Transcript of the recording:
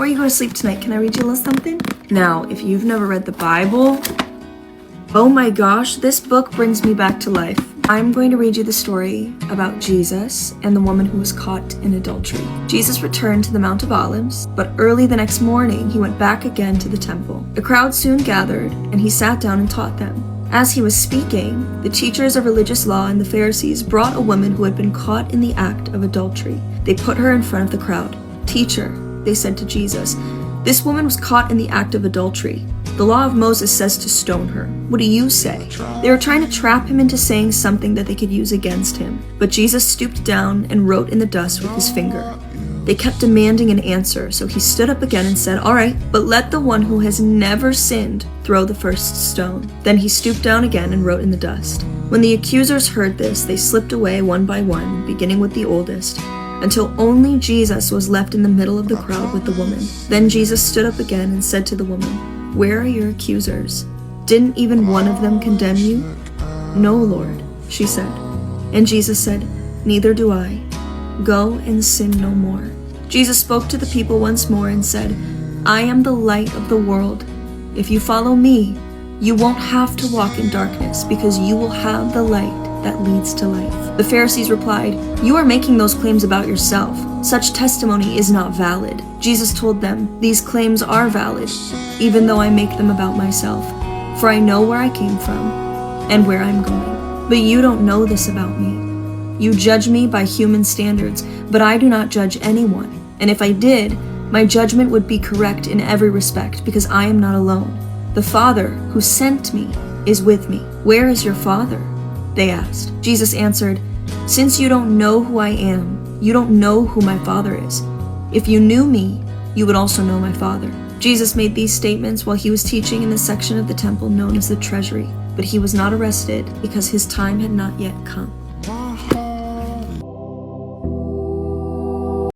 before you go to sleep tonight, can I read you a little something? Now, if you've never read the Bible, oh my gosh, this book brings me back to life. I'm going to read you the story about Jesus and the woman who was caught in adultery. Jesus returned to the Mount of Olives, but early the next morning he went back again to the temple. The crowd soon gathered, and he sat down and taught them. As he was speaking, the teachers of religious law and the Pharisees brought a woman who had been caught in the act of adultery. They put her in front of the crowd. "Teacher," they said to Jesus, "this woman was caught in the act of adultery. The law of Moses says to stone her. What do you say?" They were trying to trap him into saying something that they could use against him. But Jesus stooped down and wrote in the dust with his finger. They kept demanding an answer, so he stood up again and said, "All right, but let the one who has never sinned throw the first stone." Then he stooped down again and wrote in the dust. When the accusers heard this, they slipped away one by one, beginning with the oldest, until only Jesus was left in the middle of the crowd with the woman. Then Jesus stood up again and said to the woman, "Where are your accusers? Didn't even one of them condemn you?" "No, Lord," she said. And Jesus said, "Neither do I. Go and sin no more." Jesus spoke to the people once more and said, "I am the light of the world. If you follow me, you won't have to walk in darkness, because you will have the light that leads to life." The Pharisees replied, "You are making those claims about yourself. Such testimony is not valid." Jesus told them, "These claims are valid, even though I make them about myself, for I know where I came from and where I'm going. But you don't know this about me. You judge me by human standards, but I do not judge anyone. And if I did, my judgment would be correct in every respect, because I am not alone. The Father who sent me is with me." "Where is your Father?" they asked. Jesus answered, "Since you don't know who I am, you don't know who my Father is. If you knew me, you would also know my Father." Jesus made these statements while he was teaching in the section of the temple known as the treasury, but he was not arrested because his time had not yet come.